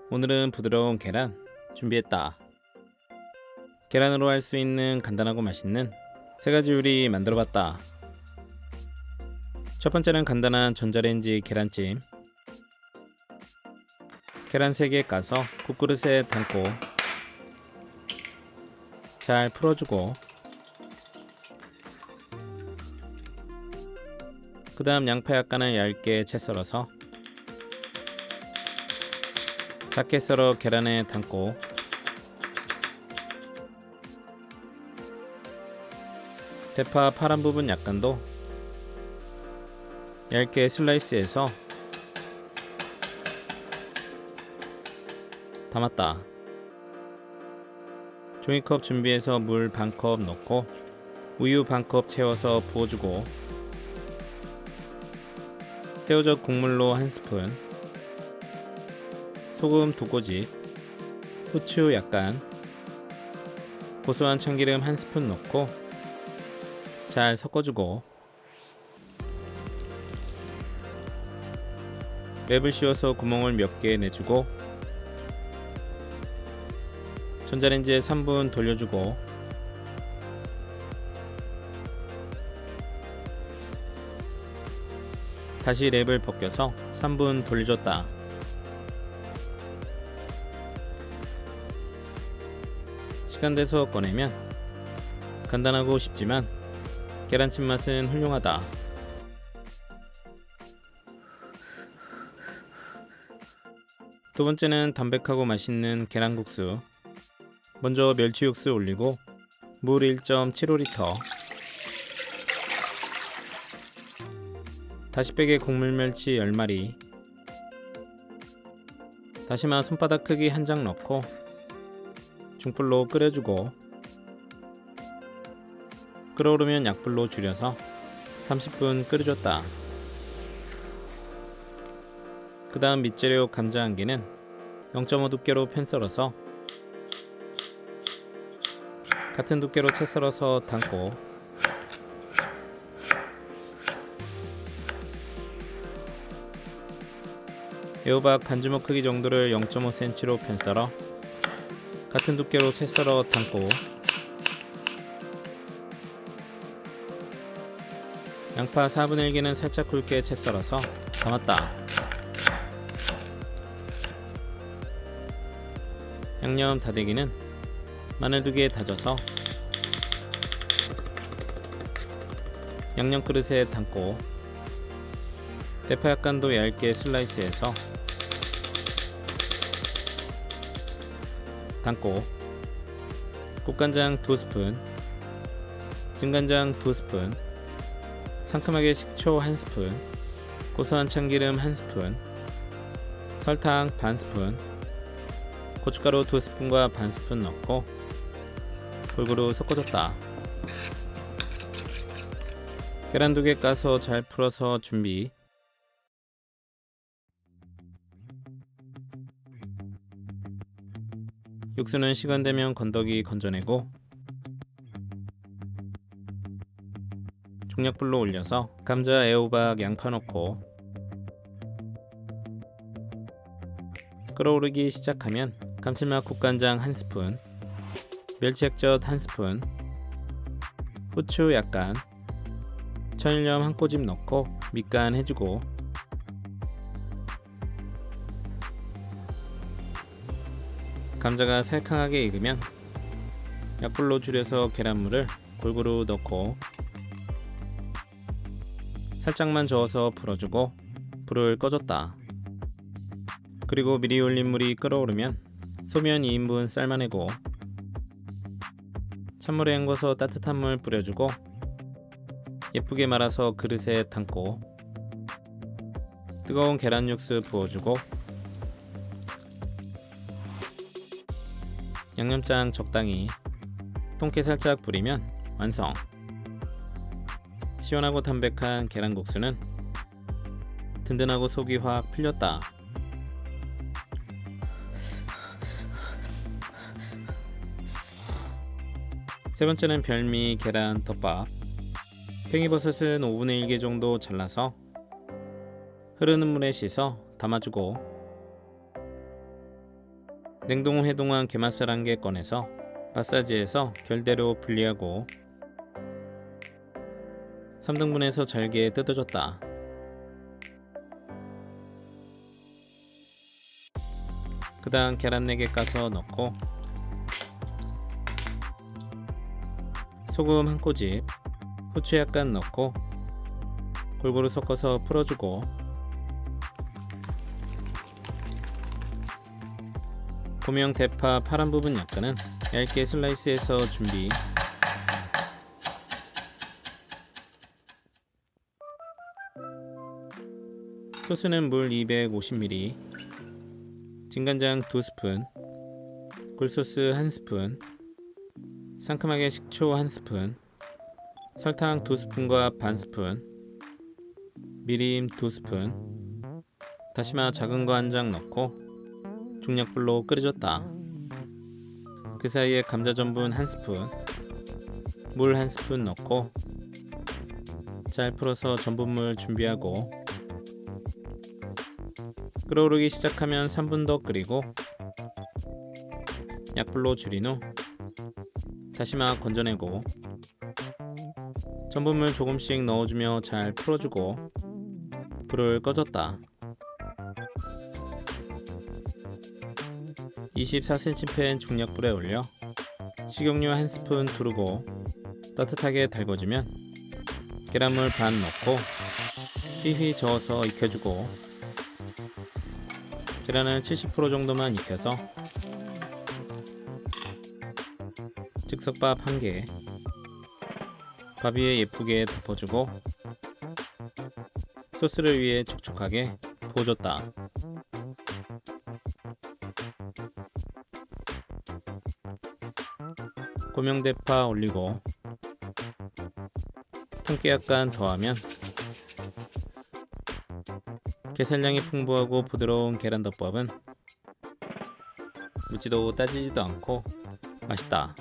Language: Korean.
오늘은 부드러운 계란 준비했다. 계란으로 할 수 있는 간단하고 맛있는 세 가지 요리 만들어봤다. 첫 번째는 간단한 전자레인지 계란찜. 계란 3개 까서 국그릇에 담고 잘 풀어주고, 그 다음 양파 약간을 얇게 채 썰어서 작게 썰어 계란에 담고, 대파 파란 부분 약간도 얇게 슬라이스해서 담았다. 종이컵 준비해서 물 반컵 넣고 우유 반컵 채워서 부어주고, 새우젓 국물로 1스푼, 소금 2꼬집, 후추 약간, 고소한 참기름 1스푼 넣고 잘 섞어주고, 맵을 씌워서 구멍을 몇 개 내주고, 전자레인지에 3분 돌려주고, 다시 랩을 벗겨서 3분 돌려줬다. 시간 돼서 꺼내면 간단하고 쉽지만 계란찜 맛은 훌륭하다. 두 번째는 담백하고 맛있는 계란국수. 먼저 멸치 육수 올리고 물 1.75리터, 다시팩에 곡물 멸치 10마리, 다시마 손바닥 크기 1장 넣고 중불로 끓여주고, 끓어오르면 약불로 줄여서 30분 끓여줬다. 그 다음 밑재료 감자 1개는 0.5 두께로 편 썰어서 같은 두께로 채 썰어서 담고, 애호박 반주먹 크기 정도를 0.5cm로 편 썰어 같은 두께로 채 썰어 담고, 양파 4분의 1개는 살짝 굵게 채 썰어서 담았다. 양념 다대기는 마늘 2개 다져서 양념 그릇에 담고, 대파 약간도 얇게 슬라이스해서 담고, 국간장 2스푼, 진간장 2스푼, 상큼하게 식초 1스푼, 고소한 참기름 1스푼, 설탕 반스푼, 고춧가루 2스푼과 반스푼 넣고 골고루 섞어줬다. 계란 2개 까서 잘 풀어서 준비. 육수는 시간 되면 건더기 건져내고 중약불로 올려서 감자, 애호박, 양파 넣고 끓어오르기 시작하면 감칠맛 국간장 1스푼, 멸치액젓 1스푼, 후추 약간, 천일염 1꼬집 넣고 밑간 해주고, 감자가 살캉하게 익으면 약불로 줄여서 계란물을 골고루 넣고 살짝만 저어서 풀어주고 불을 꺼줬다. 그리고 미리 올린 물이 끓어오르면 소면 2인분 삶아내고 찬물에 헹궈서 따뜻한 물 뿌려주고 예쁘게 말아서 그릇에 담고 뜨거운 계란 육수 부어주고 양념장 적당히 통깨 살짝 뿌리면 완성. 시원하고 담백한 계란국수는 든든하고 속이 확 풀렸다. 세 번째는 별미 계란 덮밥. 팽이버섯은 5분의 1개 정도 잘라서 흐르는 물에 씻어 담아주고, 냉동 후 해동한 게맛살 1개 꺼내서 마사지해서 결대로 분리하고 3등분해서 잘게 뜯어줬다. 그 다음 계란 4개 까서 넣고 소금 한 꼬집, 후추 약간 넣고 골고루 섞어서 풀어주고 고명 대파 파란 부분 약간은 얇게 슬라이스해서 준비. 소스는 물 250ml, 진간장 2스푼, 굴소스 1스푼, 상큼하게 식초 1스푼, 설탕 2스푼과 반스푼, 미림 2스푼, 다시마 작은 거 1장 넣고 중약불로 끓여줬다. 그 사이에 감자 전분 1스푼, 물 1스푼 넣고 잘 풀어서 전분물 준비하고 끓어오르기 시작하면 3분 더 끓이고 약불로 줄인 후 다시마 건져내고 전분물 조금씩 넣어주며 잘 풀어주고 불을 꺼줬다. 24cm 팬 중약불에 올려 식용유 1스푼 두르고 따뜻하게 달궈주면 계란물 반 넣고 휘휘 저어서 익혀주고 계란을 70% 정도만 익혀서 즉석밥 1개, 밥 위에 예쁘게 덮어주고 소스를 위에 촉촉하게 부어줬다. 고명대파 올리고 통깨 약간 더하면 게살량이 풍부하고 부드러운 계란덮밥은 묻지도 따지지도 않고 맛있다.